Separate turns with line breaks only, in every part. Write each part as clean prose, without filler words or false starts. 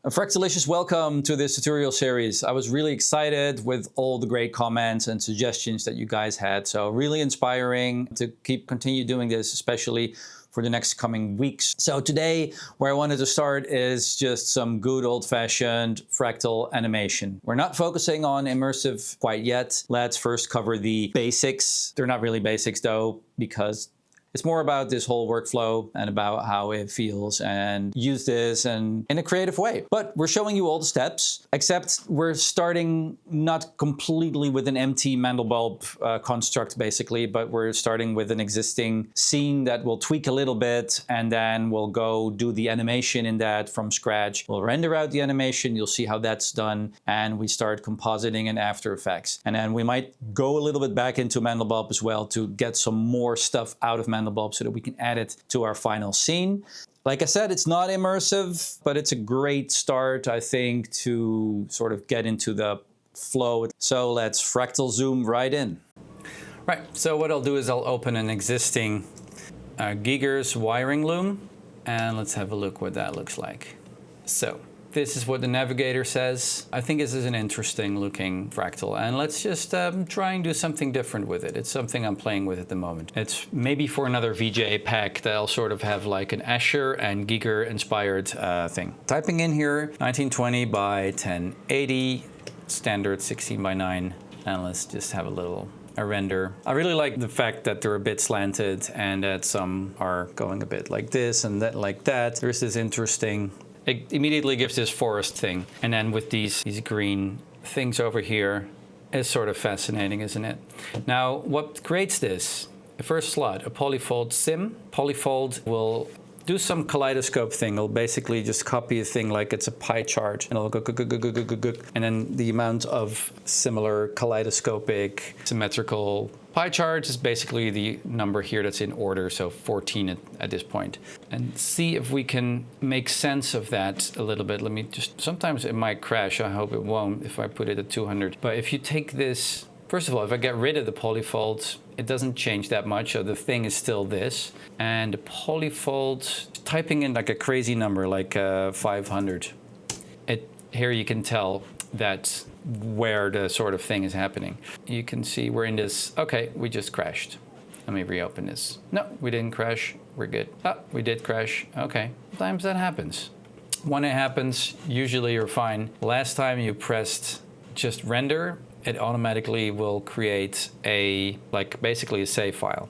Fractalicious, welcome to this tutorial series. I was really excited with all the great comments and suggestions that you guys had. So really inspiring to continue doing this, especially for the next coming weeks. So today, where I wanted to start is just some good old-fashioned fractal animation. We're not focusing on immersive quite yet. Let's first cover the basics. They're not really basics though, because it's more about this whole workflow and about how it feels and use this and in a creative way. But we're showing you all the steps, except we're starting not completely with an empty Mandelbulb construct basically, but we're starting with an existing scene that we'll tweak a little bit, and then we'll go do the animation in that from scratch. We'll render out the animation, you'll see how that's done, and we start compositing in After Effects. And then we might go a little bit back into Mandelbulb as well to get some more stuff out of Mandelbulb so that we can add it to our final scene. Like I said, it's not immersive, but it's a great start, I think, to sort of get into the flow. So let's fractal zoom right in. Right, so what I'll do is I'll open an existing Giger's wiring loom, and let's have a look what that looks like. So this is what the navigator says. I think this is an interesting looking fractal, and let's just try and do something different with it. It's something I'm playing with at the moment. It's maybe for another VGA pack that I'll sort of have like an Escher and Giger inspired thing. Typing in here 1920 by 1080, standard 16 by 9, and let's just have a render. I really like the fact that they're a bit slanted and that some are going a bit like this and that like that. There's this interesting, it immediately gives this forest thing. And then with these green things over here, is sort of fascinating, isn't it? Now, what creates this? The first slot, a polyfold sim. Polyfold will do some kaleidoscope thing. It'll basically just copy a thing like it's a pie chart, and it'll go. And then the amount of similar kaleidoscopic symmetrical pie charts is basically the number here that's in order, so 14 at this point. And see if we can make sense of that a little bit. Let me just, sometimes it might crash, I hope it won't if I put it at 200. But if you take this, first of all, if I get rid of the polyfolds, it doesn't change that much, so the thing is still this. And the polyfold, typing in like a crazy number, like 500, here you can tell that's where the sort of thing is happening. You can see we're in this, okay, we just crashed. Let me reopen this. No, we didn't crash, we're good. Oh, we did crash, okay. Sometimes that happens. When it happens, usually you're fine. Last time you pressed just render, it automatically will create basically a save file.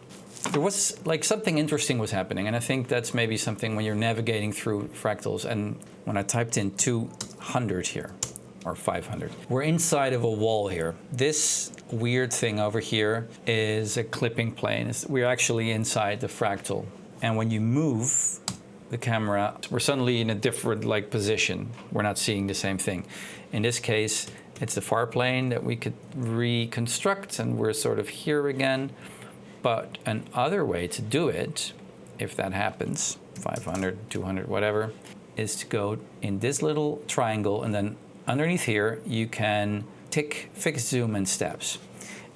There was something interesting was happening, and I think that's maybe something when you're navigating through fractals. And when I typed in 200 here, or 500, we're inside of a wall here. This weird thing over here is a clipping plane. We're actually inside the fractal. And when you move the camera, we're suddenly in a different position. We're not seeing the same thing. In this case, it's the far plane that we could reconstruct, and we're sort of here again. But another way to do it, if that happens, 500, 200, whatever, is to go in this little triangle, and then underneath here, you can tick fixed zoom and steps.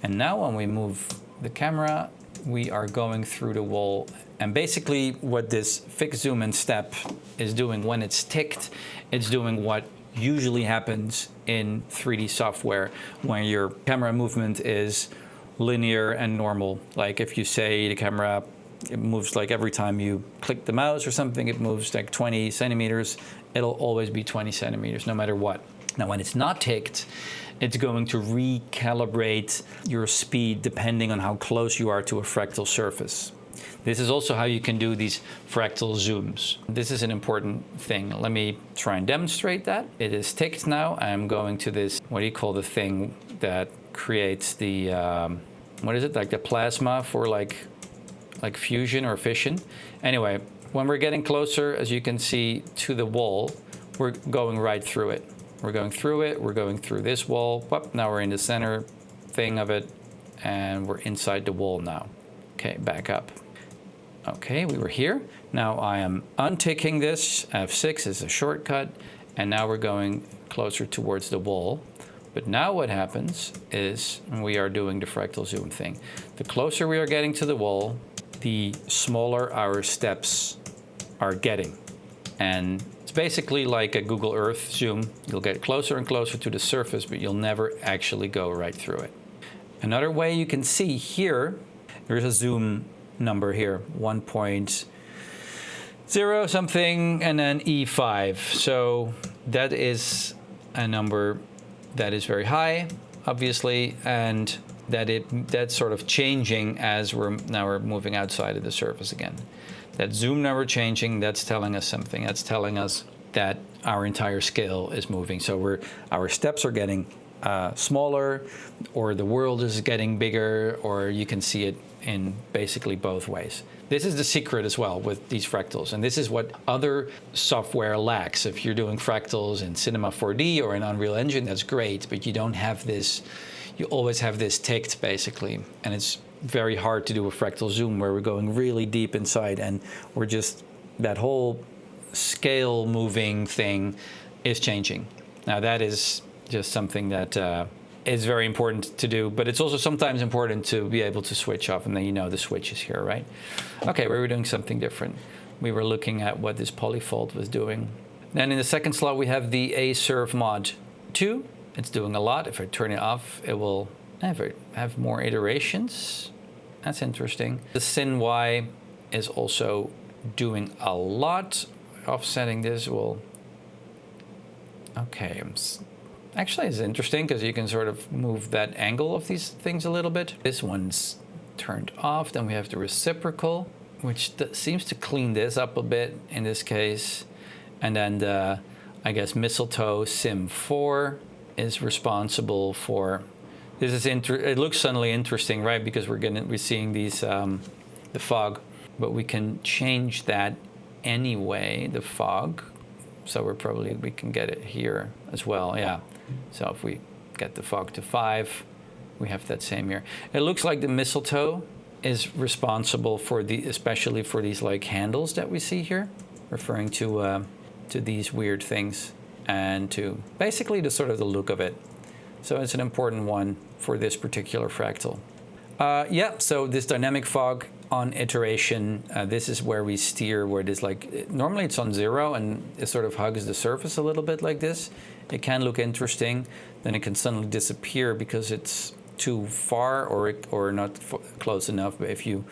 And now when we move the camera, we are going through the wall. And basically what this fixed zoom and step is doing when it's ticked, it's doing what usually happens in 3D software when your camera movement is linear and normal. Like if you say the camera, it moves every time you click the mouse or something, it moves 20 centimeters, it'll always be 20 centimeters no matter what. Now when it's not ticked, it's going to recalibrate your speed depending on how close you are to a fractal surface. This is also how you can do these fractal zooms. This is an important thing. Let me try and demonstrate that. It is ticked now. I'm going to this, what do you call the thing that creates the, what is it, like the plasma for like fusion or fission? Anyway, when we're getting closer, as you can see, to the wall, we're going right through it. We're going through it, we're going through this wall. Whoop, now we're in the center thing of it, and we're inside the wall now. Okay, back up. Okay, we were here. Now I am unticking this. F6 is a shortcut, and now we're going closer towards the wall. But now what happens is we are doing the fractal zoom thing. The closer we are getting to the wall, the smaller our steps are getting. And it's basically like a Google Earth zoom. You'll get closer and closer to the surface, but you'll never actually go right through it. Another way you can see here, there's a zoom number here, 1.0 something, and then E5. So that is a number that is very high, obviously, and that's sort of changing as we're moving outside of the surface again. That zoom number changing, that's telling us something. That's telling us that our entire scale is moving. So our steps are getting smaller, or the world is getting bigger, or you can see it in basically both ways. This is the secret as well with these fractals, and this is what other software lacks. If you're doing fractals in Cinema 4D or in Unreal Engine, that's great, but you don't have this, you always have this ticked basically, and it's very hard to do a fractal zoom where we're going really deep inside, and we're just, that whole scale moving thing is changing. Now that is just something that is very important to do, but it's also sometimes important to be able to switch off, and then you know the switch is here, right? Okay, we were doing something different. We were looking at what this polyfold was doing. Then in the second slot we have the AServe mod 2. It's doing a lot. If I turn it off, it will have more iterations. That's interesting. The SynY is also doing a lot. Offsetting this will... Okay, actually it's interesting because you can sort of move that angle of these things a little bit. This one's turned off. Then we have the reciprocal, which seems to clean this up a bit in this case. And then the, I guess, mistletoe Sim 4 is responsible for... This is it looks suddenly interesting, right? Because we're seeing these the fog, but we can change that anyway, the fog. So we can get it here as well, yeah. So if we get the fog to 5, we have that same here. It looks like the mistletoe is responsible for especially for these like handles that we see here, referring to these weird things and to basically the sort of the look of it. So it's an important one for this particular fractal. Yeah, so this dynamic fog on iteration, this is where we steer, where it is like, normally it's on 0 and it sort of hugs the surface a little bit like this. It can look interesting, then it can suddenly disappear because it's too far or not close enough. But if you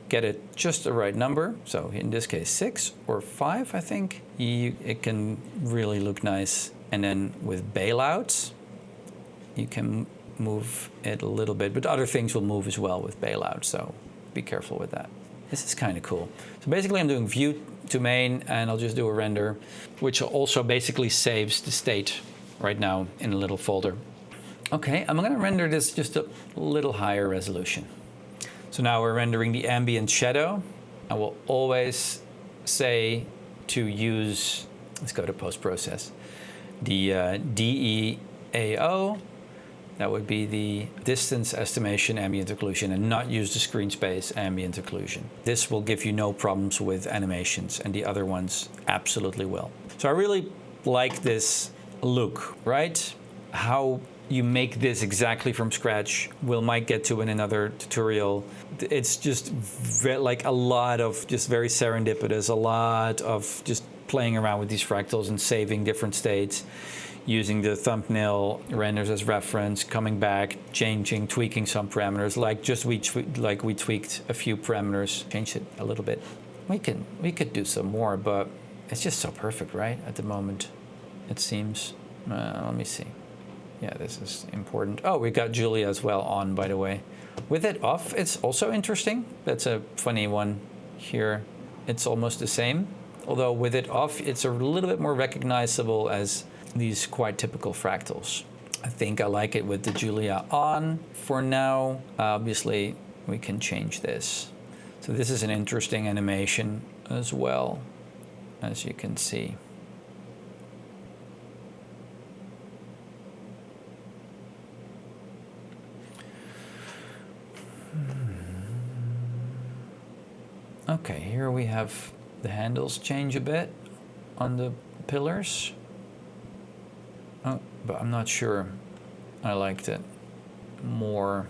get it just the right number, so in this case 6 or 5, I think, it can really look nice. And then with bailouts, you can move it a little bit, but other things will move as well with bailout, so be careful with that. This is kind of cool. So basically I'm doing view to main, and I'll just do a render, which also basically saves the state right now in a little folder. Okay, I'm gonna render this just a little higher resolution. So now we're rendering the ambient shadow. I will always say to use, let's go to post-process, the DEAO. That would be the distance estimation ambient occlusion, and not use the screen space ambient occlusion. This will give you no problems with animations, and the other ones absolutely will. So I really like this look, right? How you make this exactly from scratch, we might get to in another tutorial. It's just like a lot of just very serendipitous, a lot of just playing around with these fractals and saving different states, using the thumbnail renders as reference, coming back, changing, tweaking some parameters, like we tweaked a few parameters, changed it a little bit. We could do some more, but it's just so perfect, right? At the moment, it seems. Let me see. Yeah, this is important. Oh, we got Julia as well on, by the way. With it off, it's also interesting. That's a funny one here. It's almost the same, although with it off, it's a little bit more recognizable as these quite typical fractals. I think I like it with the Julia on for now. Obviously, we can change this. So this is an interesting animation as well, as you can see. Okay, here we have the handles change a bit on the pillars. Oh, but I'm not sure I liked it more.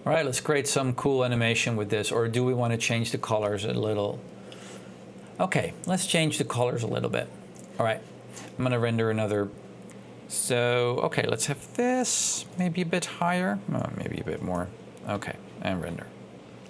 All right, let's create some cool animation with this, or do we want to change the colors a little? Okay, let's change the colors a little bit. All right, I'm gonna render another. So, okay, let's have this maybe a bit higher, maybe a bit more. Okay, and render.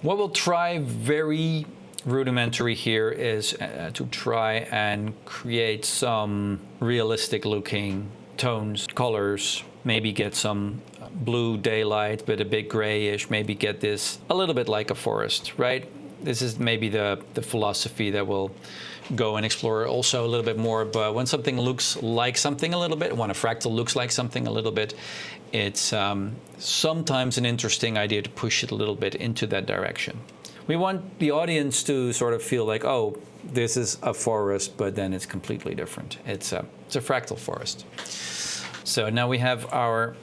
What we'll try very rudimentary here is to try and create some realistic looking tones, colors, maybe get some blue daylight, but a bit grayish, maybe get this a little bit like a forest, right? This is maybe the philosophy that we'll go and explore also a little bit more. But when something looks like something a little bit, when a fractal looks like something a little bit, it's sometimes an interesting idea to push it a little bit into that direction. We want the audience to sort of feel like, oh, this is a forest, but then it's completely different. It's a fractal forest. So now we have our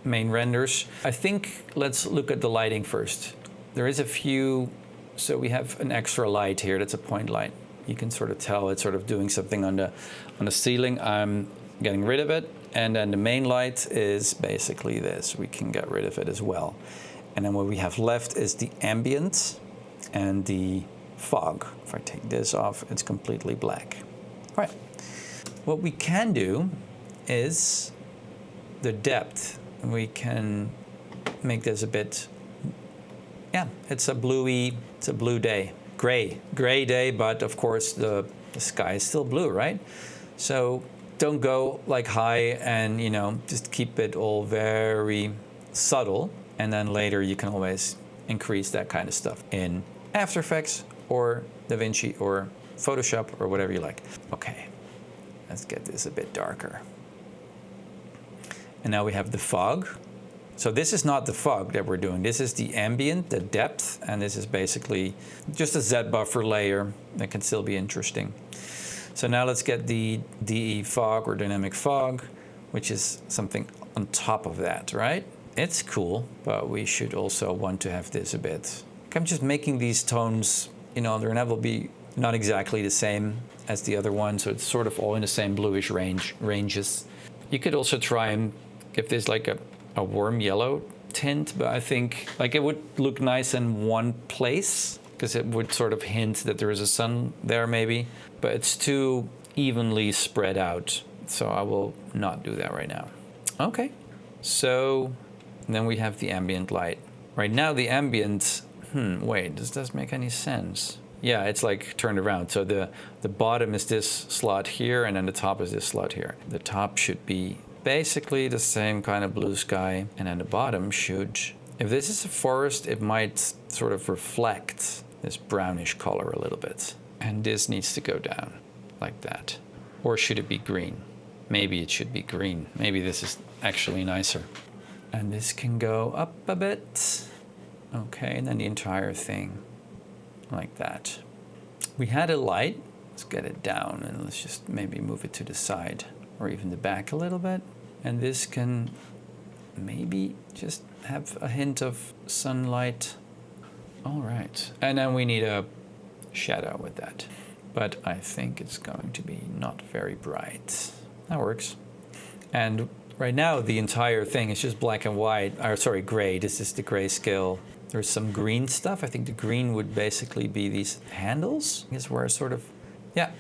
main renders. I think let's look at the lighting first. There is a few, so we have an extra light here. That's a point light. You can sort of tell it's sort of doing something on the ceiling. I'm getting rid of it. And then the main light is basically this. We can get rid of it as well. And then what we have left is the ambient and the fog. If I take this off, it's completely black. All right. What we can do is the depth. We can make this a bit, yeah, it's a blue day, gray day, but of course the sky is still blue, right? So don't go like high and, you know, just keep it all very subtle. And then later you can always increase that kind of stuff in After Effects or DaVinci or Photoshop or whatever you like. Okay, let's get this a bit darker. And now we have the fog. So this is not the fog that we're doing. This is the ambient, the depth, and this is basically just a Z buffer layer that can still be interesting. So now let's get the DE fog or dynamic fog, which is something on top of that, right? It's cool, but we should also want to have this a bit. I'm just making these tones, you know, they're never be not exactly the same as the other one, so it's sort of all in the same bluish ranges. You could also try and give this like a warm yellow tint, but I think like it would look nice in one place because it would sort of hint that there is a sun there maybe, but it's too evenly spread out. So I will not do that right now. Okay, so then we have the ambient light. Right now the ambient, wait, does this make any sense? Yeah, it's like turned around. So the bottom is this slot here and then the top is this slot here. The top should be basically the same kind of blue sky, and then the bottom should, if this is a forest, it might sort of reflect this brownish color a little bit. And this needs to go down like that. Or should it be green? Maybe it should be green. Maybe this is actually nicer. And this can go up a bit. Okay, and then the entire thing like that. We had a light. Let's get it down and let's just maybe move it to the side or even the back a little bit. And this can maybe just have a hint of sunlight. All right. And then we need a shadow with that. But I think it's going to be not very bright. That works. And right now the entire thing is just black and white, or sorry, gray. This is the grayscale. There's some green stuff. I think the green would basically be these handles. Is where sort of, yeah,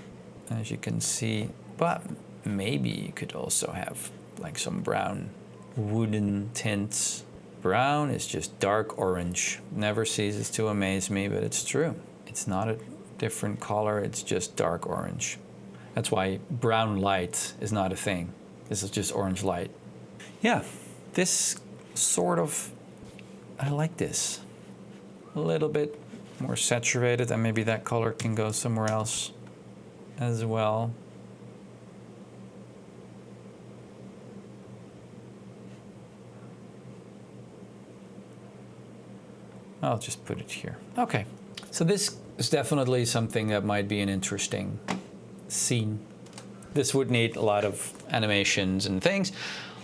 as you can see. But maybe you could also have like some brown wooden tints. Brown is just dark orange. Never ceases to amaze me, but it's true. It's not a different color, it's just dark orange. That's why brown light is not a thing. This is just orange light. Yeah, this sort of, I like this. A little bit more saturated, and maybe that color can go somewhere else as well. I'll just put it here. Okay, so this is definitely something that might be an interesting scene. This would need a lot of animations and things.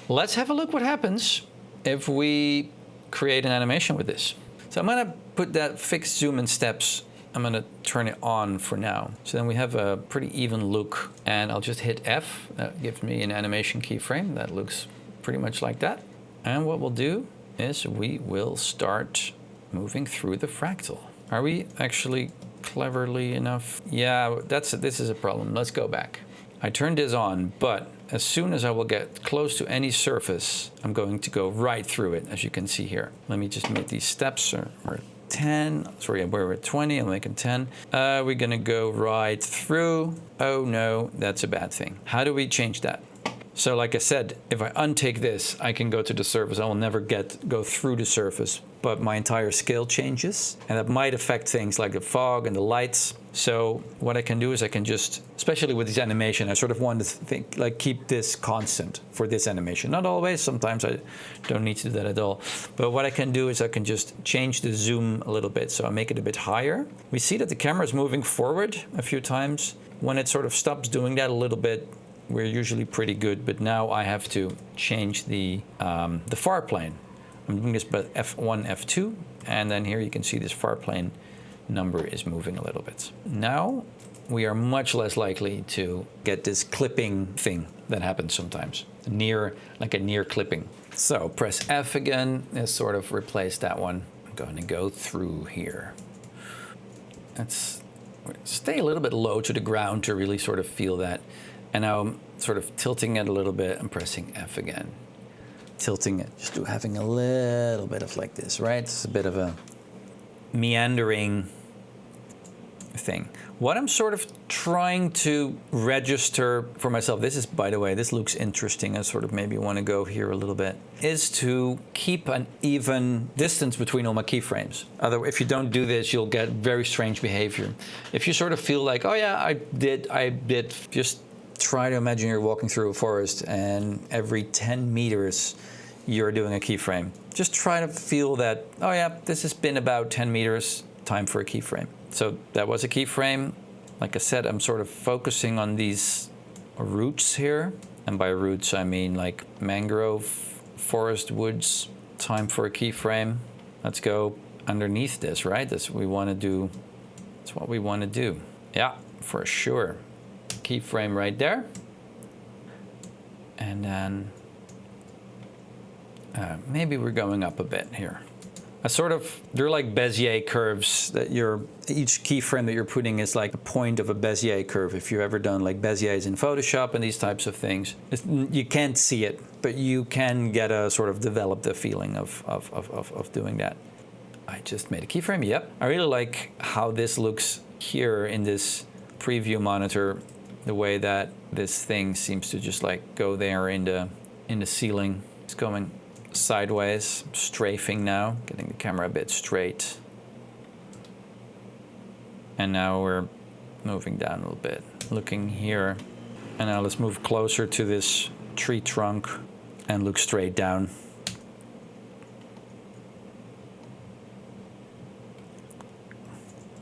Let's have a look what happens if we create an animation with this. So I'm gonna put that fixed zoom in steps. I'm gonna turn it on for now. So then we have a pretty even look, and I'll just hit F. That gives me an animation keyframe that looks pretty much like that. And what we'll do is we will start moving through the fractal. Are we actually cleverly enough? Yeah, this is a problem. Let's go back. I turned this on, but as soon as I will get close to any surface, I'm going to go right through it, as you can see here. Let me just make these steps. We're at 10. Sorry, we're at 20. I'm making 10. We're going to go right through. Oh no, that's a bad thing. How do we change that? So like I said, if I untake this, I can go to the surface. I will never go through the surface, but my entire scale changes, and that might affect things like the fog and the lights. So what I can do is I can just, especially with this animation, I sort of want to think, like, keep this constant for this animation. Not always, sometimes I don't need to do that at all. But what I can do is I can just change the zoom a little bit. So I make it a bit higher. We see that the camera is moving forward a few times. When it sort of stops doing that a little bit, we're usually pretty good, but now I have to change the far plane. I'm doing this by F1, F2, and then here you can see this far plane number is moving a little bit. Now we are much less likely to get this clipping thing that happens sometimes, like a near clipping. So press F again, and sort of replace that one. I'm going to go through here. Let's stay a little bit low to the ground to really sort of feel that. And now I'm sort of tilting it a little bit and pressing F again. Tilting it, just having a little bit of like this, right? It's a bit of a meandering thing. What I'm sort of trying to register for myself, this is, by the way, this looks interesting. I sort of maybe want to go here a little bit, is to keep an even distance between all my keyframes. Otherwise, if you don't do this, you'll get very strange behavior. If you sort of feel like, oh yeah, I did, just try to imagine you're walking through a forest and every 10 meters you're doing a keyframe. Just try to feel that, oh yeah, this has been about 10 meters, time for a keyframe. So that was a keyframe. Like I said, I'm sort of focusing on these roots here. And by roots, I mean like mangrove, forest, woods. Time for a keyframe. Let's go underneath this, right? That's what we want to do. That's what we want to do. Yeah, for sure. Keyframe right there. And then maybe we're going up a bit here. They're like Bezier curves that each keyframe that you're putting is like a point of a Bezier curve. If you've ever done like Beziers in Photoshop and these types of things, you can't see it, but you can get a sort of develop the feeling of doing that. I just made a keyframe, yep. I really like how this looks here in this preview monitor, the way that this thing seems to just like go there in the ceiling. It's going sideways, strafing now, getting the camera a bit straight. And now we're moving down a little bit, looking here. And now let's move closer to this tree trunk and look straight down.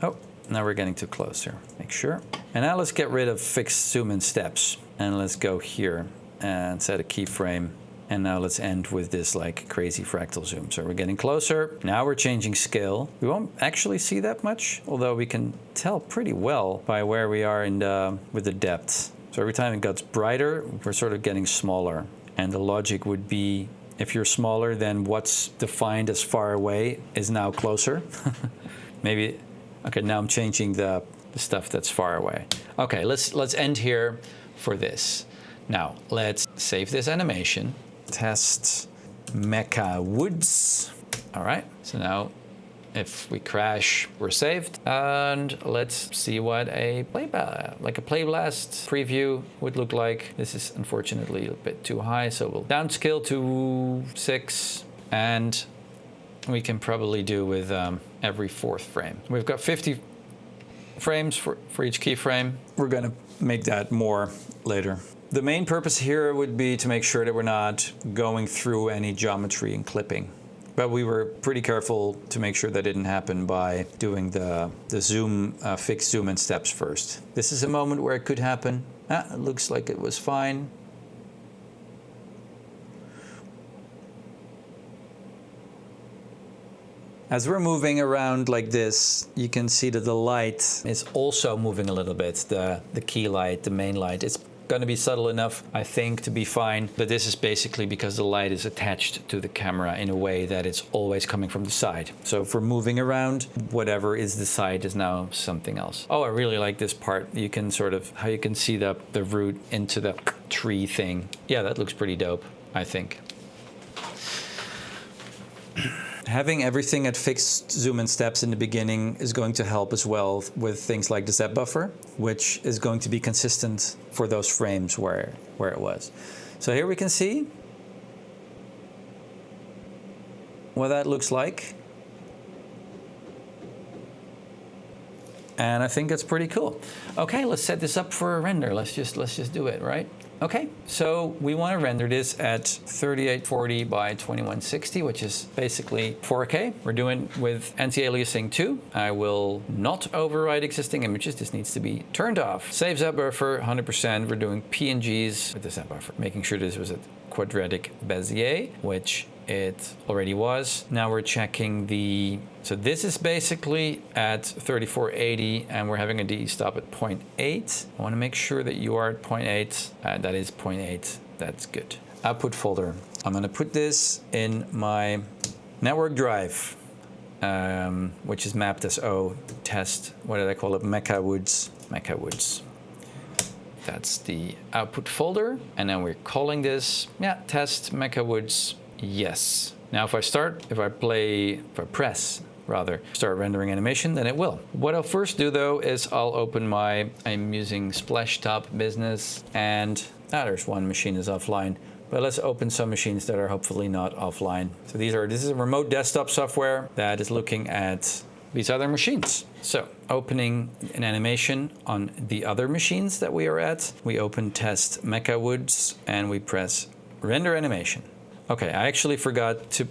Oh, now we're getting too close here. Make sure. And now let's get rid of fixed zoom in steps. And let's go here and set a keyframe. And now let's end with this like crazy fractal zoom. So we're getting closer. Now we're changing scale. We won't actually see that much, although we can tell pretty well by where we are with the depth. So every time it gets brighter, we're sort of getting smaller. And the logic would be, if you're smaller, then what's defined as far away is now closer. Maybe, okay, now I'm changing the stuff that's far away. Okay, let's end here for this. Now, let's save this animation. Test Mecha Woods. All right, so now if we crash, we're saved. And let's see what a playblast preview would look like. This is unfortunately a bit too high, so we'll downscale to 6, and we can probably do with every 4th frame. We've got 50 frames for each keyframe. We're gonna make that more later. The main purpose here would be to make sure that we're not going through any geometry and clipping. But we were pretty careful to make sure that didn't happen by doing the zoom, fixed zoom in steps first. This is a moment where it could happen. It looks like it was fine. As we're moving around like this, you can see that the light is also moving a little bit. The key light, the main light, it's going to be subtle enough, I think, to be fine. But this is basically because the light is attached to the camera in a way that it's always coming from the side. So if we're moving around, whatever is the side is now something else. Oh, I really like this part. You can sort of, how you can see the root into the tree thing. Yeah, that looks pretty dope, I think. Having everything at fixed zoom in steps in the beginning is going to help as well with things like the Z buffer, which is going to be consistent for those frames where it was. So here we can see what that looks like. And I think that's pretty cool. Okay, let's set this up for a render. Let's just do it, right? Okay, so we want to render this at 3840 by 2160, which is basically 4K. We're doing with anti-aliasing 2. I will not override existing images. This needs to be turned off. Save Z buffer 100%. We're doing PNGs with the Z buffer, making sure this was a quadratic Bezier, which it already was. Now we're checking so this is basically at 3480 and we're having a D stop at 0.8. I want to make sure that you are at 0.8. That is 0.8. That's good. Output folder. I'm going to put this in my network drive, which is mapped as test. What did I call it? Mecha Woods. That's the output folder. And then we're calling this, test Mecha Woods. Yes. Now if I press start rendering animation, then it will. What I'll first do though is I'll open I'm using Splashtop Business, and there's one machine is offline, but let's open some machines that are hopefully not offline. So this is a remote desktop software that is looking at these other machines. So opening an animation on the other machines that we are at, we open test Mecha Woods and we press render animation. Okay, I actually forgot to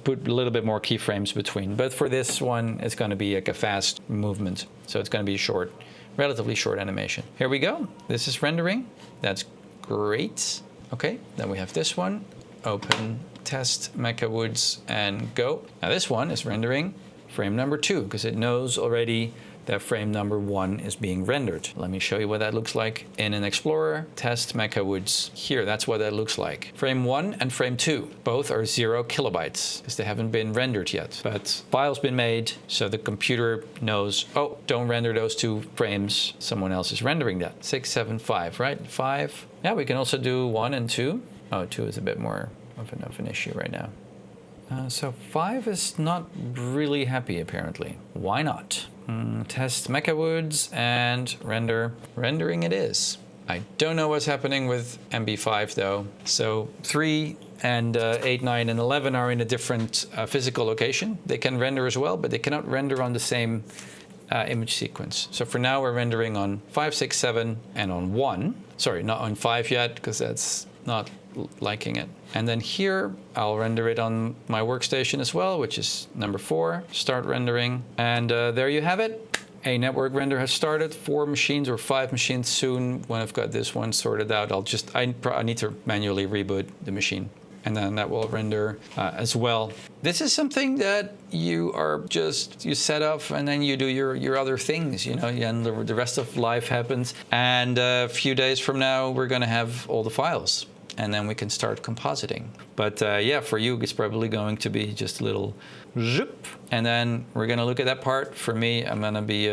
put a little bit more keyframes between, but for this one, it's going to be like a fast movement. So it's going to be short, relatively short animation. Here we go. This is rendering. That's great. Okay, then we have this one. Open test Mecha Woods and go. Now this one is rendering frame number 2 because it knows already that frame number 1 is being rendered. Let me show you what that looks like in an Explorer. Test Mecha Woods. Here, that's what that looks like. Frame 1 and frame 2, both are 0 kilobytes because they haven't been rendered yet. But file's been made, so the computer knows, oh, don't render those 2 frames. Someone else is rendering that. 6, 7, 5, right? 5. Yeah, we can also do 1 and 2. Oh, 2 is a bit more of an issue right now. So 5 is not really happy, apparently. Why not? Test Mecha Woods and rendering it is. I don't know what's happening with MB5 though. So 3 and 8, 9 and 11 are in a different physical location. They can render as well, but they cannot render on the same image sequence. So for now we're rendering on 5, 6, 7 and on 1. Sorry, not on 5 yet because that's not liking it. And then here I'll render it on my workstation as well, which is number 4. Start rendering, and there you have it. A network render has started. 4 machines or 5 machines soon. When I've got this one sorted out, I need to manually reboot the machine, and then that will render as well. This is something that you set up and then you do your other things, and the rest of life happens. And a few days from now, we're going to have all the files. And then we can start compositing. But yeah, for you, it's probably going to be just a little zoop. And then we're going to look at that part. For me, I'm going to be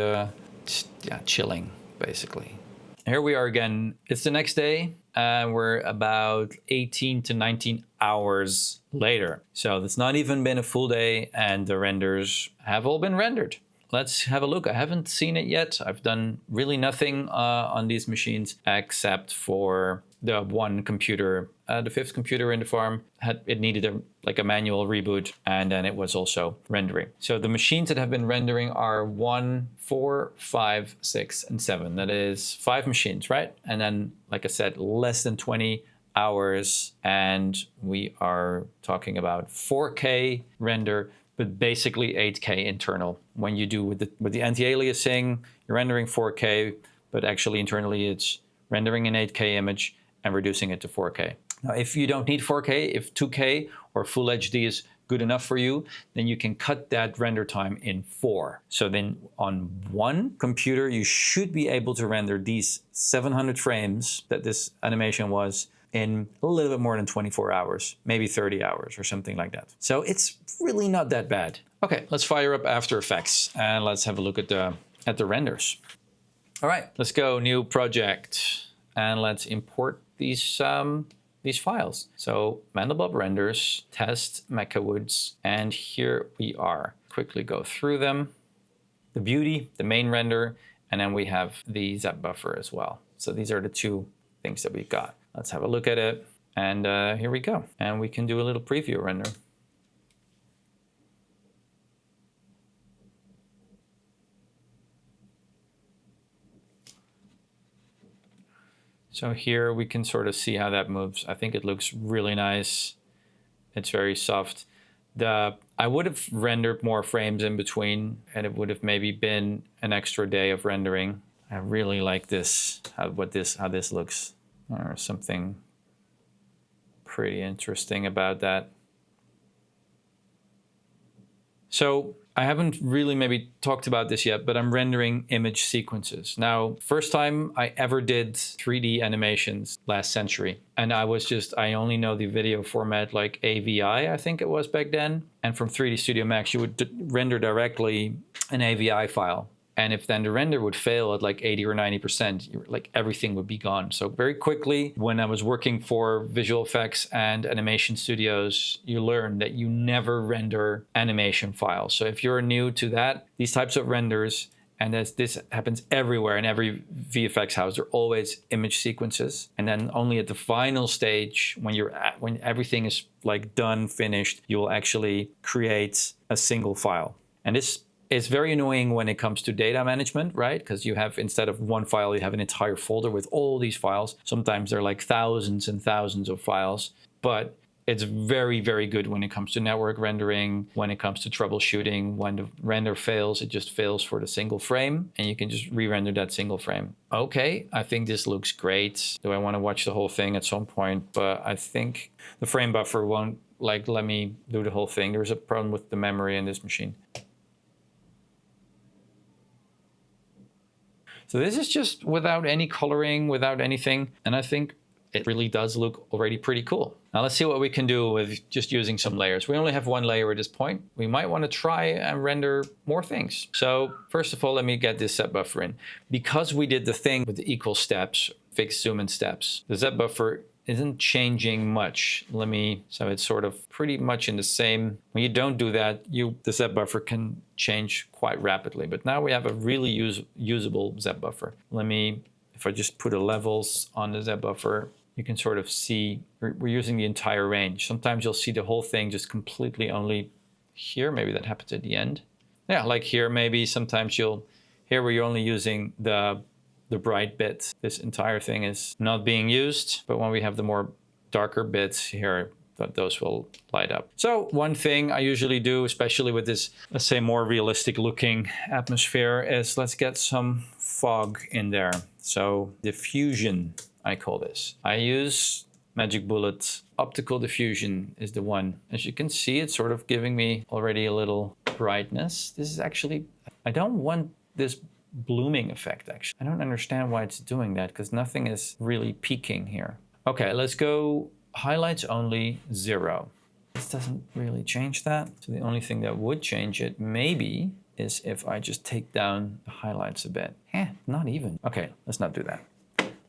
chilling, basically. Here we are again. It's the next day. We're about 18 to 19 hours later. So it's not even been a full day, and the renders have all been rendered. Let's have a look. I haven't seen it yet. I've done really nothing on these machines except for the one computer. The 5th computer in the farm it needed a manual reboot, and then it was also rendering. So the machines that have been rendering are 1, 4, 5, 6, and 7. That is 5 machines, right? And then, like I said, less than 20 hours, and we are talking about 4K render, but basically 8K internal. When you do with the anti-aliasing, you're rendering 4K, but actually internally it's rendering an 8K image and reducing it to 4K. Now, if you don't need 4K, if 2K or Full HD is good enough for you, then you can cut that render time in 4. So then on one computer, you should be able to render these 700 frames that this animation was in a little bit more than 24 hours, maybe 30 hours or something like that. So it's really not that bad. Okay, let's fire up After Effects and let's have a look at the renders. All right, let's go new project and let's import these files. So Mandelbulb renders, test, Mecha Woods, and here we are. Quickly go through them. The beauty, the main render, and then we have the ZEP buffer as well. So these are the two things that we've got. Let's have a look at it. And here we go. And we can do a little preview render. So here we can sort of see how that moves. I think it looks really nice. It's very soft. I would have rendered more frames in between, and it would have maybe been an extra day of rendering. I really like this, how this looks. There's something pretty interesting about that. So I haven't really maybe talked about this yet, but I'm rendering image sequences. Now, first time I ever did 3D animations last century. And I only know the video format like AVI, I think it was back then. And from 3D Studio Max, you would render directly an AVI file. And if then the render would fail at like 80 or 90%, like everything would be gone. So very quickly, when I was working for visual effects and animation studios, you learn that you never render animation files. So if you're new to that, these types of renders, and this happens everywhere in every VFX house, they're always image sequences. And then only at the final stage, when everything is like done, finished, you will actually create a single file. And this is very annoying when it comes to data management, right? Because you have, instead of one file, you have an entire folder with all these files. Sometimes they're like thousands and thousands of files, but it's very, very good when it comes to network rendering, when it comes to troubleshooting. When the render fails, it just fails for the single frame, and you can just re-render that single frame. Okay, I think this looks great. Do I want to watch the whole thing at some point? But I think the frame buffer won't let me do the whole thing. There's a problem with the memory in this machine. So this is just without any coloring, without anything. And I think it really does look already pretty cool. Now let's see what we can do with just using some layers. We only have one layer at this point. We might want to try and render more things. So first of all, let me get this ZEP buffer in. Because we did the thing with the equal steps, fixed zoom in steps, the ZEP buffer isn't changing much. So it's sort of pretty much in the same. When you don't do that, the ZEP buffer can change quite rapidly. But now we have a really usable ZEP buffer. If I just put the levels on the ZEP buffer, you can sort of see we're using the entire range. Sometimes you'll see the whole thing just completely only here. Maybe that happens at the end. Yeah, like here, maybe sometimes here where you're only using the bright bit, this entire thing is not being used. But when we have the more darker bits here, those will light up. So one thing I usually do, especially with this, let's say, more realistic looking atmosphere, is let's get some fog in there. So diffusion, I call this. I use Magic Bullet. Optical diffusion is the one. As you can see, it's sort of giving me already a little brightness. This is actually, I don't want this blooming effect, actually. I don't understand why it's doing that, because nothing is really peaking here. Okay, let's go highlights only 0. This doesn't really change that. So the only thing that would change it maybe is if I just take down the highlights a bit. Not even. Okay, let's not do that.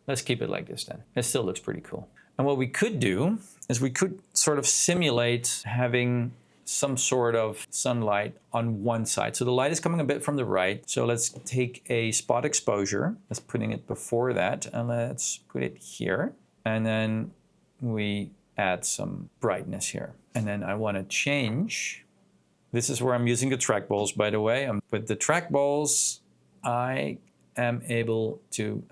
Let's keep it like this then. It still looks pretty cool. And what we could do is we could sort of simulate having some sort of sunlight on one side. So the light is coming a bit from the right. So let's take a spot exposure. Let's putting it before that, and let's put it here. And then we add some brightness here. And then I want to change. This is where I'm using the trackballs, by the way. With the trackballs, I am able to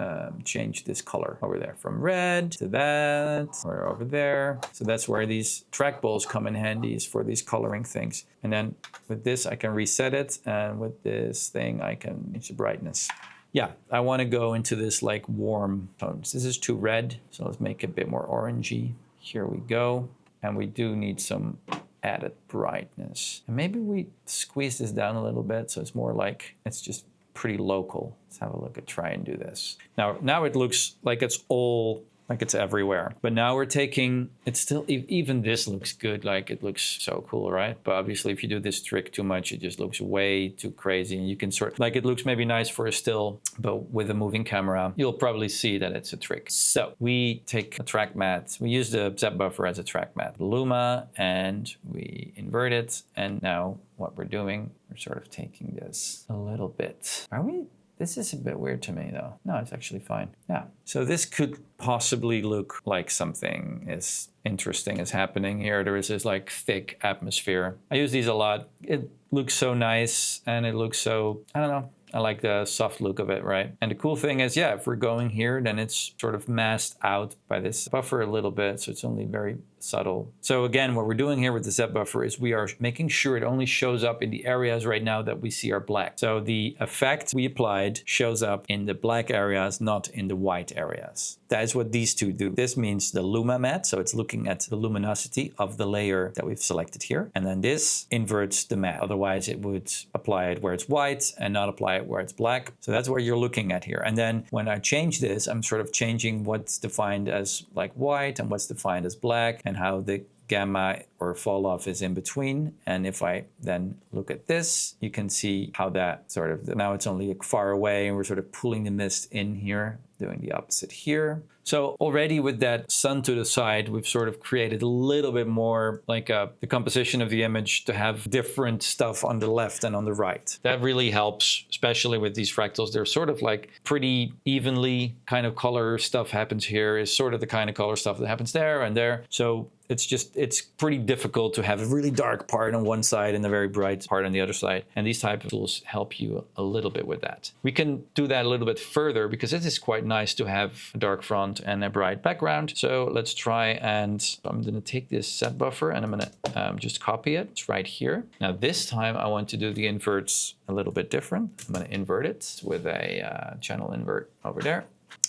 change this color over there from red to that, or over there. So that's where these trackballs come in handy, is for these coloring things. And then with this, I can reset it. And with this thing, I can change the brightness. Yeah, I want to go into this like warm tones. This is too red, so let's make it a bit more orangey. Here we go. And we do need some added brightness. And maybe we squeeze this down a little bit so it's more like it's just pretty local. Let's have a look at try and do this. Now it looks like it's all like it's everywhere. But now we're taking, it's still, even this looks good, like it looks so cool, right? But obviously if you do this trick too much, it just looks way too crazy. And you can like it looks maybe nice for a still, but with a moving camera, you'll probably see that it's a trick. So we take a track matte. We use the Z buffer as a track matte. Luma, and we invert it. And now what we're doing, we're sort of taking this a little bit. Are we? This is a bit weird to me though. No, it's actually fine. Yeah. So this could possibly look like something is interesting is happening here. There is this like thick atmosphere. I use these a lot. It looks so nice and it looks so, I don't know. I like the soft look of it, right? And the cool thing is, yeah, if we're going here, then it's sort of masked out by this buffer a little bit. So it's only very subtle. So again, what we're doing here with the Z buffer is we are making sure it only shows up in the areas right now that we see are black. So the effect we applied shows up in the black areas, not in the white areas. That is what these two do. This means the Luma matte. So it's looking at the luminosity of the layer that we've selected here. And then this inverts the matte. Otherwise it would apply it where it's white and not apply it where it's black. So that's what you're looking at here. And then when I change this, I'm sort of changing what's defined as like white and what's defined as black, and how the gamma or fall off is in between. And if I then look at this, you can see how that sort of, now it's only far away and we're sort of pulling the mist in here, doing the opposite here. So already with that sun to the side, we've sort of created a little bit more like the composition of the image to have different stuff on the left and on the right. That really helps, especially with these fractals. They're sort of like pretty evenly kind of color stuff happens here is sort of the kind of color stuff that happens there and there. So it's pretty difficult to have a really dark part on one side and a very bright part on the other side. And these type of tools help you a little bit with that. We can do that a little bit further because it is quite nice to have a dark front and a bright background. So let's try, and I'm going to take this set buffer and I'm going to just copy it. It's right here. Now this time I want to do the inverts a little bit different. I'm going to invert it with a channel invert over there.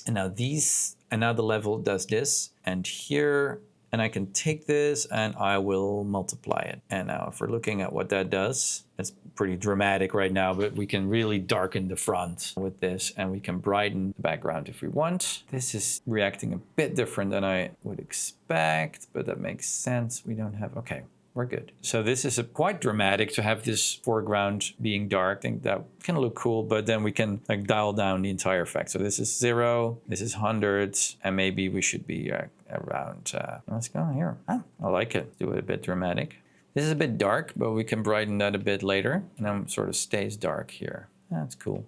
And now the level does this, and here, and I can take this and I will multiply it. And now if we're looking at what that does, it's pretty dramatic right now, but we can really darken the front with this, and we can brighten the background if we want. This is reacting a bit different than I would expect, but that makes sense. We don't have, okay. We're good. So this is quite dramatic to have this foreground being dark. I think that can look cool, but then we can like dial down the entire effect. So this is 0, this is 100, and maybe we should be around, let's go here. I like it. Do it a bit dramatic. This is a bit dark, but we can brighten that a bit later, and then sort of stays dark here. That's cool.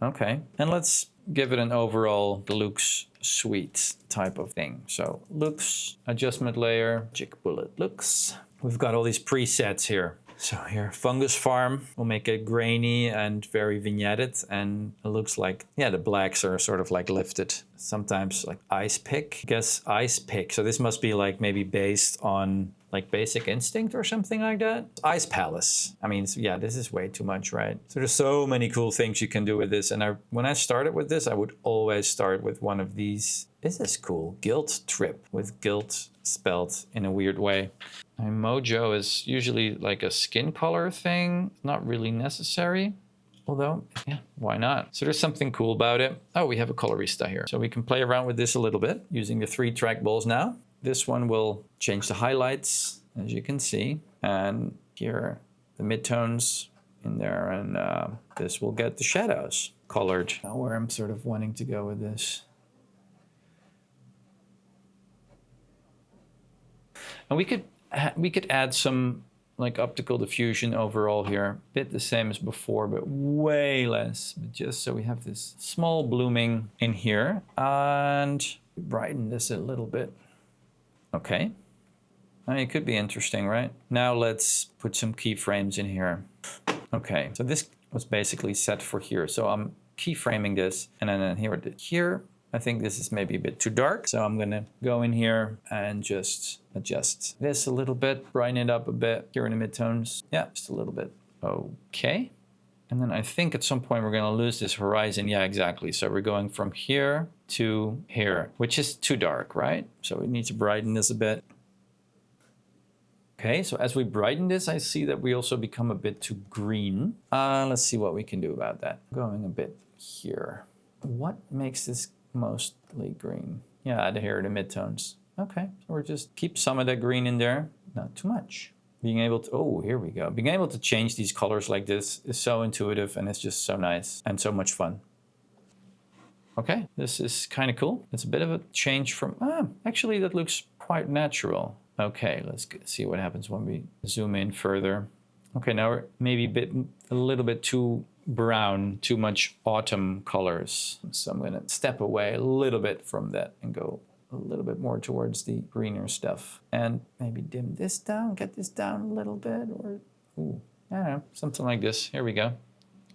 Okay, and let's give it an overall looks sweet type of thing. So looks, adjustment layer, magic bullet looks. We've got all these presets here. So here, fungus farm will make it grainy and very vignetted, and it looks like, yeah, the blacks are sort of like lifted. Sometimes like ice pick, I guess ice pick. So this must be like maybe based on like Basic Instinct or something like that. Ice Palace. I mean, yeah, this is way too much, right? So there's so many cool things you can do with this. And when I started with this, I would always start with one of these. This is cool. Guilt Trip, with guilt spelled in a weird way. My mojo is usually like a skin color thing. Not really necessary. Although, yeah, why not? So there's something cool about it. Oh, we have a colorista here. So we can play around with this a little bit using the 3 trackballs now. This one will change the highlights, as you can see. And here, the midtones in there. And this will get the shadows colored. Now where I'm sort of wanting to go with this. And we could add some like optical diffusion overall here. Bit the same as before, but way less. But just so we have this small blooming in here. And brighten this a little bit. Okay. I mean, it could be interesting, right? Now let's put some keyframes in here. Okay, so this was basically set for here. So I'm keyframing this, and then here, I think this is maybe a bit too dark. So I'm gonna go in here and just adjust this a little bit, brighten it up a bit here in the midtones. Yeah, just a little bit. Okay. And then I think at some point we're gonna lose this horizon. Yeah, exactly. So we're going from here to here, which is too dark, right? So we need to brighten this a bit. Okay, so as we brighten this, I see that we also become a bit too green. Let's see what we can do about that. Going a bit here. What makes this mostly green? Yeah, here are the midtones. Okay, so we're just keep some of that green in there, not too much. Being able to, oh, here we go. Being able to change these colors like this is so intuitive and it's just so nice and so much fun. Okay, this is kind of cool. It's a bit of a change from, actually that looks quite natural. Okay, let's see what happens when we zoom in further. Okay, now we're maybe a little bit too brown, too much autumn colors. So I'm gonna step away a little bit from that and go a little bit more towards the greener stuff. And maybe dim this down, get this down a little bit, or, ooh, I don't know, something like this. Here we go.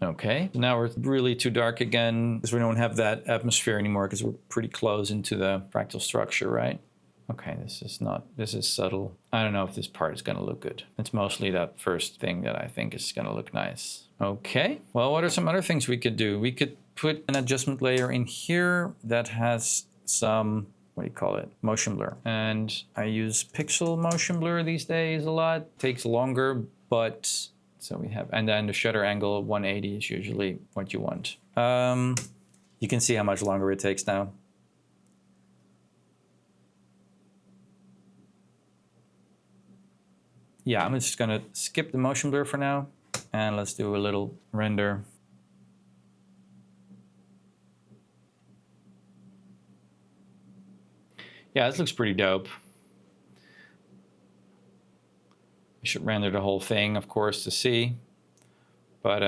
Okay, now we're really too dark again because we don't have that atmosphere anymore because we're pretty close into the fractal structure, right? Okay, this is subtle. I don't know if this part is going to look good. It's mostly that first thing that I think is going to look nice. Okay, well, what are some other things we could do? We could put an adjustment layer in here that has some, what do you call it? Motion blur. And I use pixel motion blur these days a lot. Takes longer, but so we have, and then the shutter angle of 180 is usually what you want. You can see how much longer it takes now. Yeah, I'm just gonna skip the motion blur for now, and let's do a little render. Yeah, this looks pretty dope. You should render the whole thing, of course, to see. But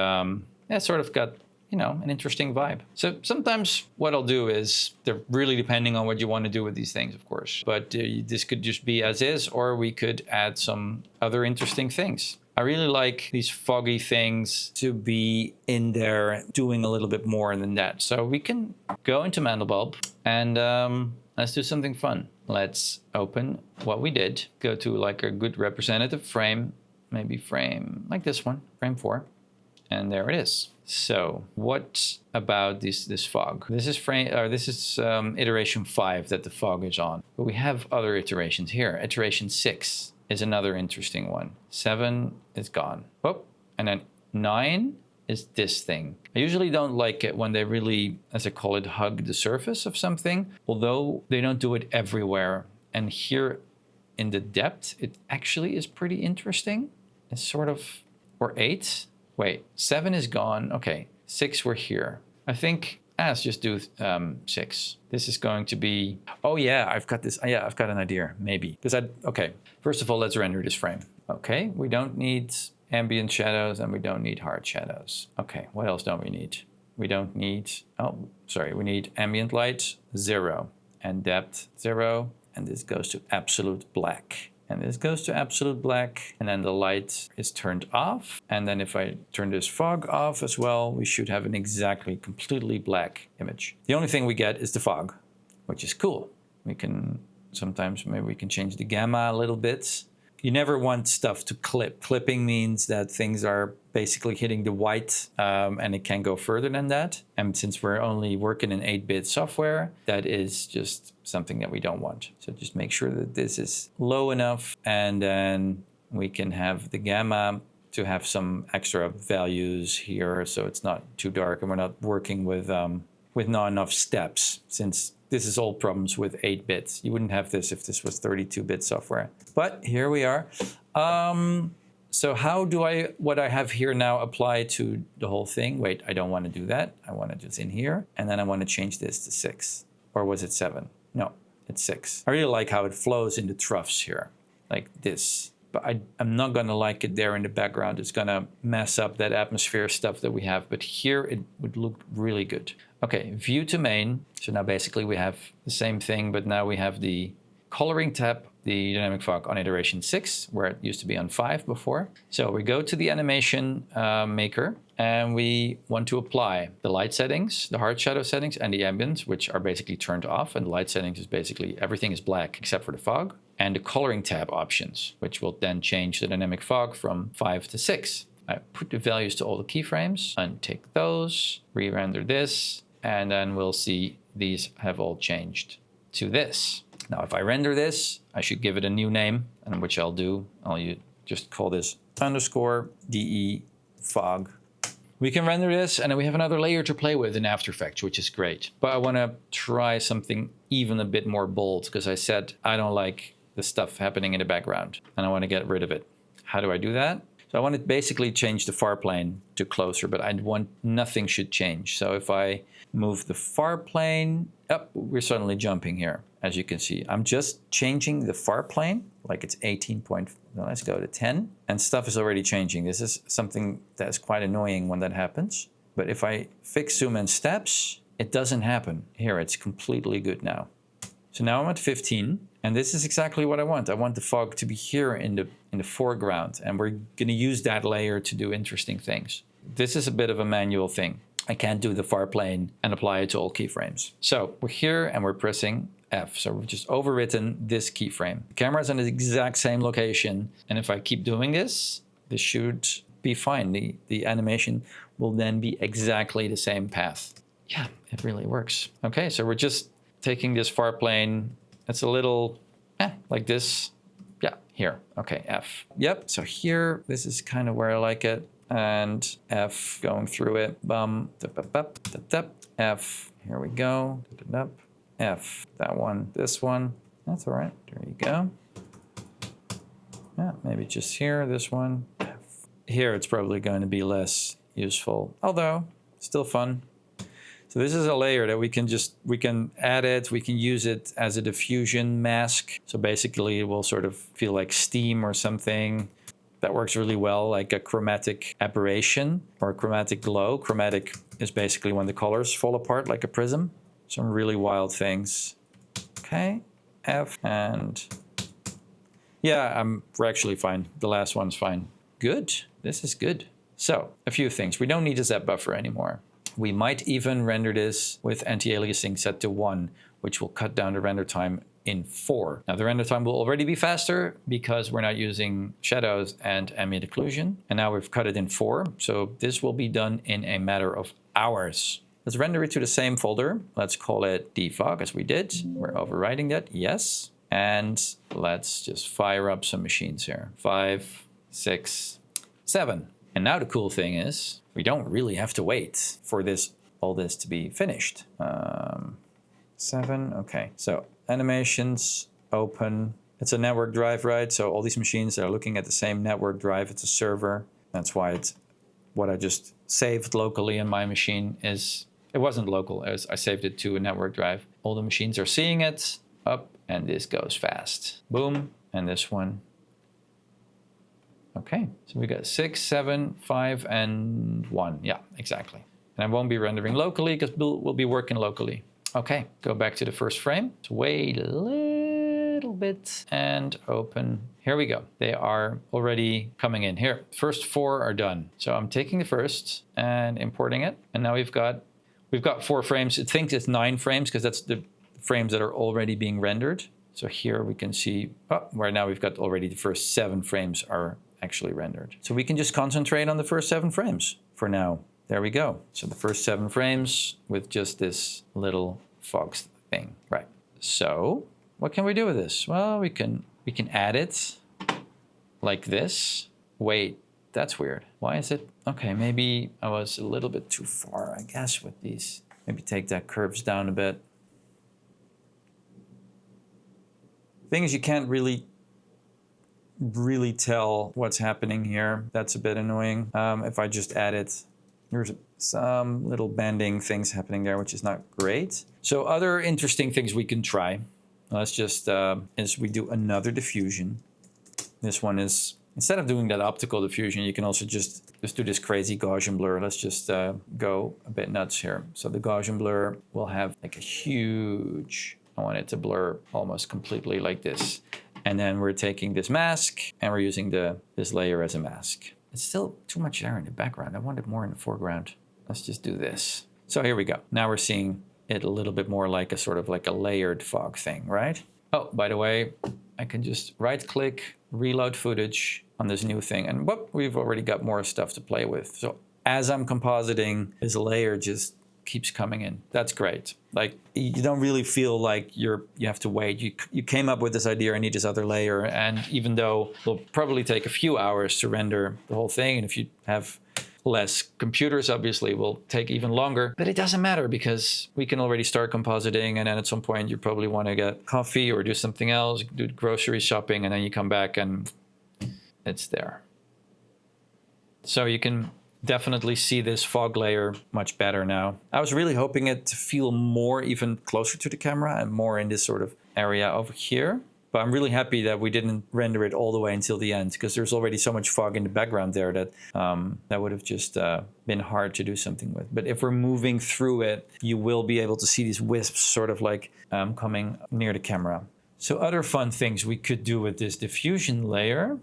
yeah, sort of got, you know, an interesting vibe. So sometimes what I'll do is, they're really depending on what you want to do with these things, of course. But this could just be as is, or we could add some other interesting things. I really like these foggy things to be in there doing a little bit more than that. So we can go into Mandelbulb and let's do something fun. Let's open what we did. Go to like a good representative frame, maybe frame like this one, frame 4. And there it is. So what about this fog? This is iteration 5 that the fog is on. But we have other iterations here. Iteration 6 is another interesting one. 7 is gone. Oh, and then 9 is this thing. I usually don't like it when they really, as I call it, hug the surface of something, although they don't do it everywhere. And here in the depth, it actually is pretty interesting. It's sort of, or 8. Wait, 7 is gone. Okay, 6 we're here. I think, let's just do 6. This is going to be, oh yeah, I've got this, yeah, I've got an idea, maybe. Okay, first of all, let's render this frame. Okay, we don't need ambient shadows and we don't need hard shadows. Okay, what else don't we need? We don't need, oh, sorry, we need ambient light, 0, and depth, 0, and this goes to absolute black. And this goes to absolute black, and then the light is turned off. And then if I turn this fog off as well, we should have an exactly completely black image. The only thing we get is the fog, which is cool. We can sometimes, maybe we can change the gamma a little bit. You never want stuff to clip. Clipping means that things are basically hitting the white and it can go further than that. And since we're only working in 8-bit software, that is just something that we don't want. So just make sure that this is low enough, and then we can have the gamma to have some extra values here so it's not too dark and we're not working with not enough steps, since this is all problems with 8 bits. You wouldn't have this if this was 32-bit software. But here we are. So how do what I have here now apply to the whole thing? Wait, I don't want to do that. I want to just in here. And then I want to change this to 6. Or was it 7? No, it's 6. I really like how it flows in the troughs here, like this. But I'm not going to like it there in the background. It's going to mess up that atmosphere stuff that we have. But here it would look really good. Okay, view to main. So now basically we have the same thing, but now we have the coloring tab, the dynamic fog on iteration 6, where it used to be on 5 before. So we go to the animation maker, and we want to apply the light settings, the hard shadow settings, and the ambient, which are basically turned off. And the light settings is basically everything is black except for the fog. And the coloring tab options, which will then change the dynamic fog from 5 to 6. I put the values to all the keyframes, untick those, re-render this, and then we'll see these have all changed to this. Now, if I render this, I should give it a new name. and which I'll do. Just call this underscore DE fog. We can render this, and then we have another layer to play with in After Effects, which is great. But I want to try something even a bit more bold, because I said I don't like the stuff happening in the background, and I want to get rid of it. How do I do that? So I want to basically change the far plane to closer, but I want nothing should change. So if I move the far plane up, we're suddenly jumping here. As you can see, I'm just changing the far plane, like it's 18 point, well, let's go to 10, and stuff is already changing. This is something that's quite annoying when that happens. But if I fix zoom in steps, it doesn't happen. Here, it's completely good now. So now I'm at 15, and this is exactly what I want. I want the fog to be here in the foreground, and we're gonna use that layer to do interesting things. This is a bit of a manual thing. I can't do the far plane and apply it to all keyframes. So we're here and we're pressing F. So we've just overwritten this keyframe. The camera's on the exact same location. And if I keep doing this, this should be fine. The animation will then be exactly the same path. Yeah, it really works. Okay, so we're just taking this far plane. It's a little, like this. Yeah, here. Okay, F. Yep, so here, this is kind of where I like it. And F going through it. Bum, F. Here we go. F. That one. This one. That's all right. There you go. Yeah, maybe just here. This one. F. Here, it's probably going to be less useful, although still fun. So this is a layer that we can add it. We can use it as a diffusion mask. So basically, it will sort of feel like steam or something. That works really well, like a chromatic aberration or a chromatic glow. Chromatic is basically when the colors fall apart like a prism. Some really wild things. Okay, F, and yeah, we're actually fine. The last one's fine. Good, this is good. So, a few things. We don't need a Z buffer anymore. We might even render this with anti-aliasing set to 1, which will cut down the render time in 4. Now the render time will already be faster because we're not using shadows and ambient occlusion. And now we've cut it in 4. So this will be done in a matter of hours. Let's render it to the same folder. Let's call it defog as we did. We're overriding that, yes. And let's just fire up some machines here. 5, 6, 7. And now the cool thing is we don't really have to wait for all this to be finished. 7, okay. So animations, open. It's a network drive, right? So all these machines are looking at the same network drive. It's a server. That's why it's what I just saved locally in my machine is, it wasn't local. I saved it to a network drive. All the machines are seeing it up, and this goes fast. Boom, and this one. Okay, so we got 6, 7, 5, and 1. Yeah, exactly. And I won't be rendering locally because we'll be working locally. Okay, go back to the first frame. So wait a little bit and open. Here we go. They are already coming in. Here, first 4 are done. So I'm taking the first and importing it. And now we've got 4 frames. It thinks it's 9 frames because that's the frames that are already being rendered. So here we can see, right now we've got already the first 7 frames are actually rendered. So we can just concentrate on the first 7 frames for now. There we go. So the first 7 frames with just this little fog thing, right? So what can we do with this? Well, we can add it like this. Wait, that's weird. Why is it? Okay, maybe I was a little bit too far, I guess, with these. Maybe take that curves down a bit. Thing is, you can't really tell what's happening here. That's a bit annoying. If I just add it, there's some little bending things happening there, which is not great. So other interesting things we can try. Let's just, is we do another diffusion. This one is, instead of doing that optical diffusion, you can also just do this crazy Gaussian blur. Let's just go a bit nuts here. So the Gaussian blur will have like a huge, I want it to blur almost completely like this. And then we're taking this mask and we're using this layer as a mask. It's still too much there in the background. I want it more in the foreground. Let's just do this. So here we go. Now we're seeing it a little bit more like a sort of like a layered fog thing, right? Oh, by the way, I can just right click, reload footage on this new thing. And whoop, we've already got more stuff to play with. So as I'm compositing, this layer just keeps coming in. That's great. Like, you don't really feel like you have to wait. You came up with this idea, I need this other layer, and even though it'll probably take a few hours to render the whole thing, and if you have less computers, obviously it will take even longer, but it doesn't matter because we can already start compositing, and then at some point you probably want to get coffee or do something else, do grocery shopping, and then you come back and it's there. So you can definitely see this fog layer much better now. I was really hoping it to feel more even closer to the camera and more in this sort of area over here. But I'm really happy that we didn't render it all the way until the end, because there's already so much fog in the background there that that would have just been hard to do something with. But if we're moving through it, you will be able to see these wisps sort of like coming near the camera. So other fun things we could do with this diffusion layer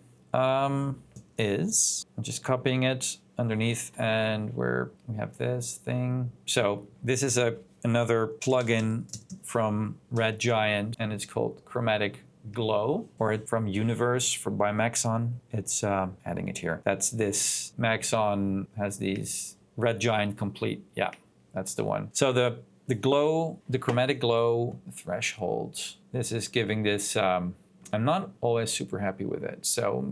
is, I'm just copying it underneath, and where we have this thing. So this is another plugin from Red Giant, and it's called Chromatic Glow, or from Universe by Maxon. It's adding it here. That's this. Maxon has these Red Giant Complete. Yeah, that's the one. So the glow, the chromatic glow thresholds. This is giving this. I'm not always super happy with it, so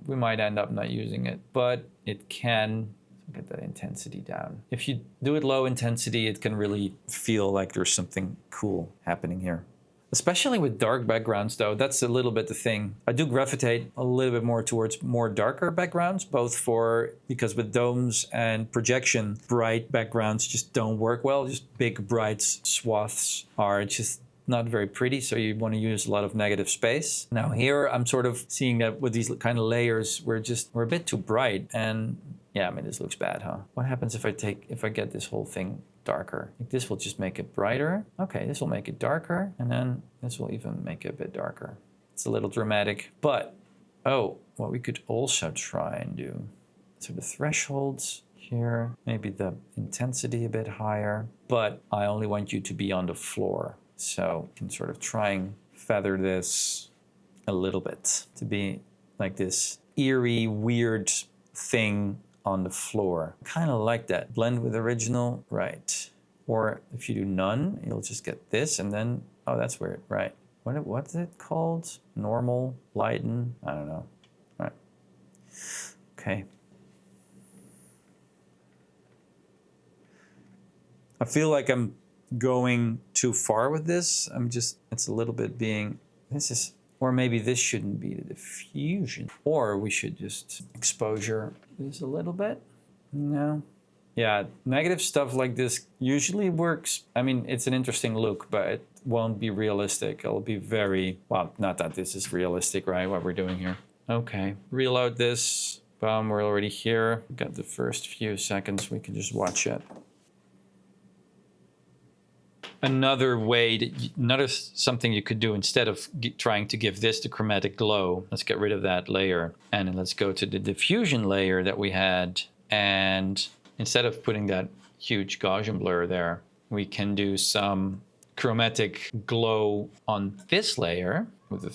we might end up not using it, but it can get that intensity down. If you do it low intensity, it can really feel like there's something cool happening here. Especially with dark backgrounds though, that's a little bit the thing. I do gravitate a little bit more towards more darker backgrounds, because with domes and projection, bright backgrounds just don't work well. Just big bright swaths are just not very pretty, so you want to use a lot of negative space. Now here I'm sort of seeing that with these kind of layers, we're a bit too bright, and yeah, I mean, this looks bad, huh? What happens if I get this whole thing darker? Like, this will just make it brighter. Okay, this will make it darker, and then this will even make it a bit darker. It's a little dramatic, but what we could also try and do, so the thresholds here, maybe the intensity a bit higher, but I only want you to be on the floor. So you can sort of try and feather this a little bit to be like this eerie, weird thing on the floor. Kind of like that. Blend with original, right. Or if you do none, you'll just get this, and then, oh, that's weird, right. What's it called? Normal, lighten, I don't know. All right. Okay. I feel like I'm going too far with this. It's a little bit or maybe this shouldn't be the diffusion. Or we should just exposure this a little bit. No. Yeah, negative stuff like this usually works. I mean, it's an interesting look, but it won't be realistic. It'll be very, well, not that this is realistic, right, what we're doing here. Okay, reload this. Boom, we're already here. We've got the first few seconds, we can just watch it. Another something you could do instead of trying to give this the chromatic glow, let's get rid of that layer, and then let's go to the diffusion layer that we had, and instead of putting that huge Gaussian blur there, we can do some chromatic glow on this layer with a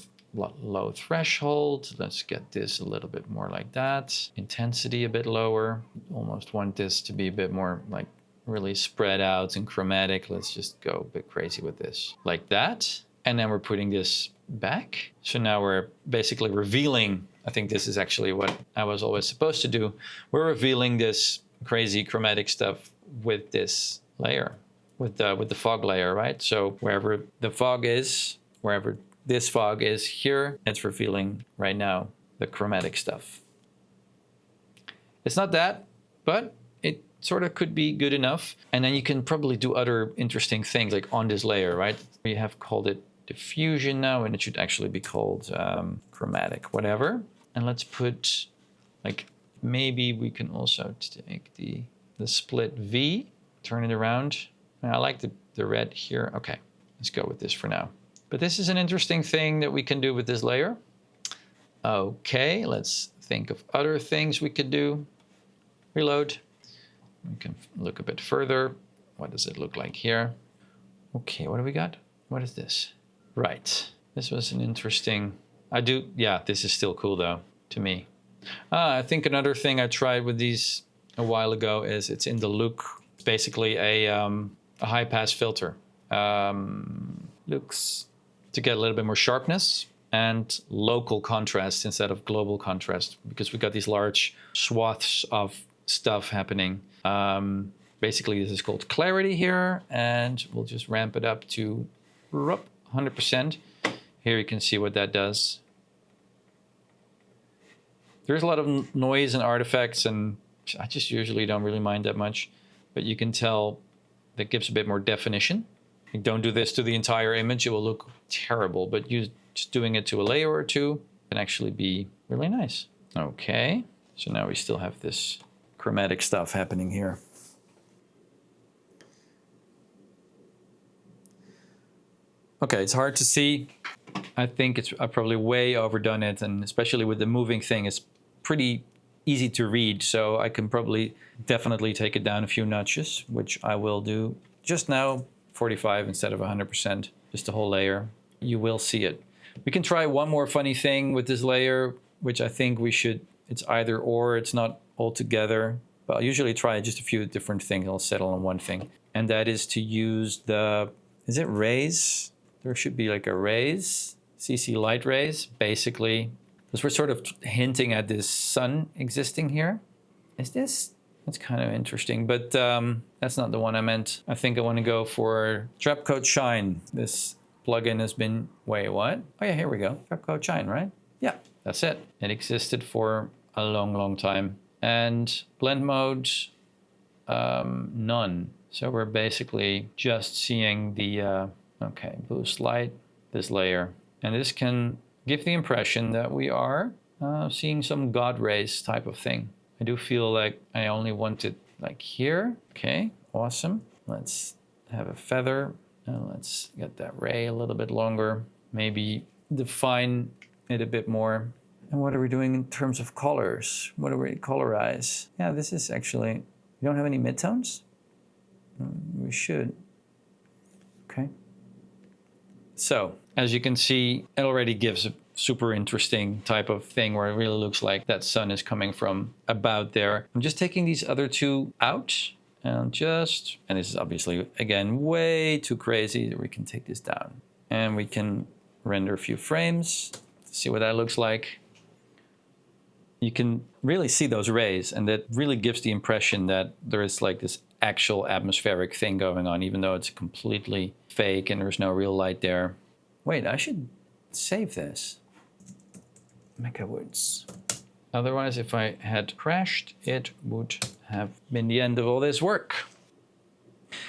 low threshold. Let's get this a little bit more like that. Intensity a bit lower. Almost want this to be a bit more like really spread out and chromatic. Let's just go a bit crazy with this, like that. And then we're putting this back. So now we're basically revealing, I think this is actually what I was always supposed to do. We're revealing this crazy chromatic stuff with this layer, with the fog layer, right? So wherever the fog is, wherever this fog is here, it's revealing right now the chromatic stuff. It's not that, but it sort of could be good enough. And then you can probably do other interesting things like on this layer, right? We have called it diffusion now, and it should actually be called chromatic, whatever. And let's put, like, maybe we can also take the split V, turn it around. I like the red here. Okay, let's go with this for now. But this is an interesting thing that we can do with this layer. Okay, let's think of other things we could do. Reload. We can look a bit further. What does it look like here? Okay, what do we got? What is this? Right, this was an interesting, yeah, this is still cool though, to me. I think another thing I tried with these a while ago is it's in the look basically a high pass filter. Looks to get a little bit more sharpness and local contrast instead of global contrast, because we got these large swaths of stuff happening. Basically, this is called clarity here, and we'll just ramp it up to 100%. Here you can see what that does. There's a lot of noise and artifacts, and I just usually don't really mind that much, but you can tell that gives a bit more definition. You don't do this to the entire image, it will look terrible, but you just doing it to a layer or two can actually be really nice. Okay, so now we still have this chromatic stuff happening here. Okay, it's hard to see. I think I've probably way overdone it, and especially with the moving thing, it's pretty easy to read, so I can probably definitely take it down a few notches, which I will do just now, 45 instead of 100%, just a whole layer. You will see it. We can try one more funny thing with this layer, which I think we should, it's either or, it's not all together, but I'll usually try just a few different things. I'll settle on one thing, and that is to use the, is it rays? There should be like a rays, CC light rays, basically, because we're sort of hinting at this sun existing here. Is this? That's kind of interesting, but that's not the one I meant. I think I want to go for Trap Coat Shine. This plugin has been, wait, what? Oh yeah, here we go. Trap Coat Shine, right? Yeah, that's it. It existed for a long, long time. And blend mode, none. So we're basically just seeing the, okay, boost light, this layer. And this can give the impression that we are seeing some God rays type of thing. I do feel like I only want it like here. Okay, awesome. Let's have a feather. And let's get that ray a little bit longer. Maybe define it a bit more. And what are we doing in terms of colors? What do we colorize? Yeah, this is actually, we don't have any midtones? We should. Okay. So, as you can see, it already gives a super interesting type of thing where it really looks like that sun is coming from about there. I'm just taking these other two out and this is obviously, again, way too crazy. We can take this down and we can render a few frames, see what that looks like. You can really see those rays, and that really gives the impression that there is like this actual atmospheric thing going on, even though it's completely fake and there's no real light there. Wait, I should save this. Mecha Woods. Otherwise, if I had crashed, it would have been the end of all this work.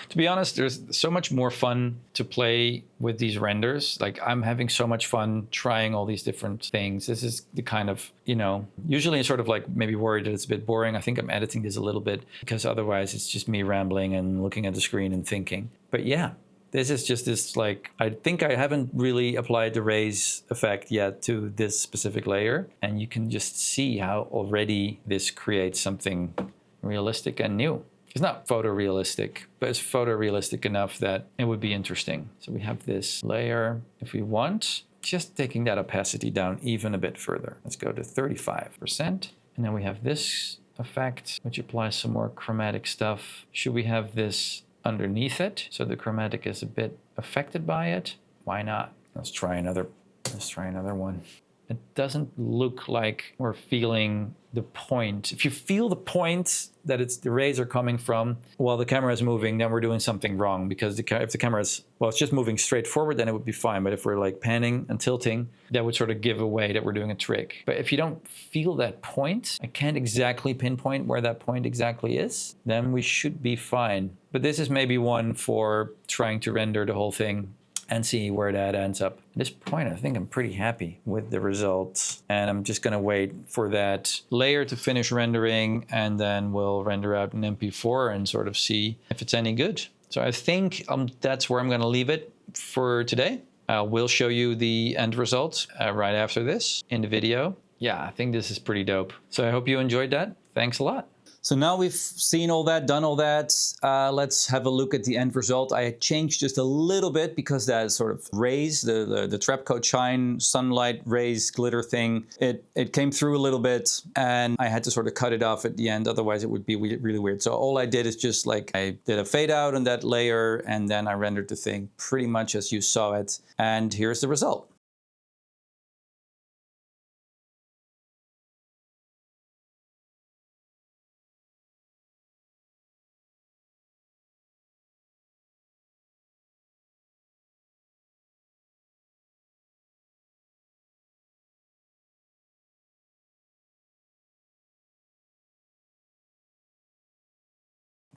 To be honest, there's so much more fun to play with these renders. Like, I'm having so much fun trying all these different things. This is the kind of, you know, usually I'm sort of like maybe worried that it's a bit boring. I think I'm editing this a little bit because otherwise it's just me rambling and looking at the screen and thinking. But yeah, this is just this, like, I think I haven't really applied the rays effect yet to this specific layer. And you can just see how already this creates something realistic and new. It's not photorealistic, but it's photorealistic enough that it would be interesting. So we have this layer. If we want, just taking that opacity down even a bit further. Let's go to 35%. And then we have this effect, which applies some more chromatic stuff. Should we have this underneath it, so the chromatic is a bit affected by it? Why not? Let's try another one. It doesn't look like we're feeling the point. If you feel the point that it's the rays are coming from while the camera is moving, then we're doing something wrong, because if the camera is, well, it's just moving straight forward, then it would be fine. But if we're like panning and tilting, that would sort of give away that we're doing a trick. But if you don't feel that point, I can't exactly pinpoint where that point exactly is, then we should be fine. But this is maybe one for trying to render the whole thing and see where that ends up. At this point, I think I'm pretty happy with the results. And I'm just gonna wait for that layer to finish rendering, and then we'll render out an MP4 and sort of see if it's any good. So I think that's where I'm gonna leave it for today. I will show you the end result right after this in the video. Yeah, I think this is pretty dope. So I hope you enjoyed that. Thanks a lot. So now we've seen all that, done all that. Let's have a look at the end result. I changed just a little bit because that sort of rays, the trap coat shine, sunlight rays, glitter thing, it came through a little bit, and I had to sort of cut it off at the end. Otherwise it would be really weird. So all I did is just like I did a fade out on that layer, and then I rendered the thing pretty much as you saw it. And here's the result.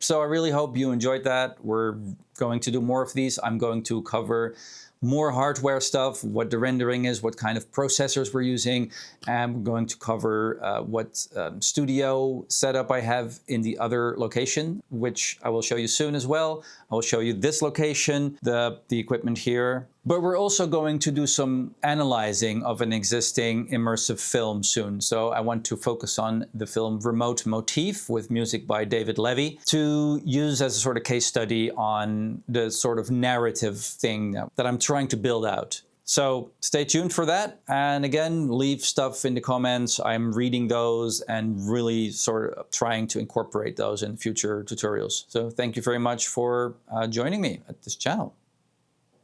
So I really hope you enjoyed that. We're going to do more of these. I'm going to cover more hardware stuff, what the rendering is, what kind of processors we're using. And we're going to cover what studio setup I have in the other location, which I will show you soon as well. I will show you this location, the equipment here. But we're also going to do some analyzing of an existing immersive film soon. So I want to focus on the film Remote Motif with music by David Levy to use as a sort of case study on the sort of narrative thing that I'm trying to build out. So stay tuned for that. And again, leave stuff in the comments. I'm reading those and really sort of trying to incorporate those in future tutorials. So thank you very much for joining me at this channel.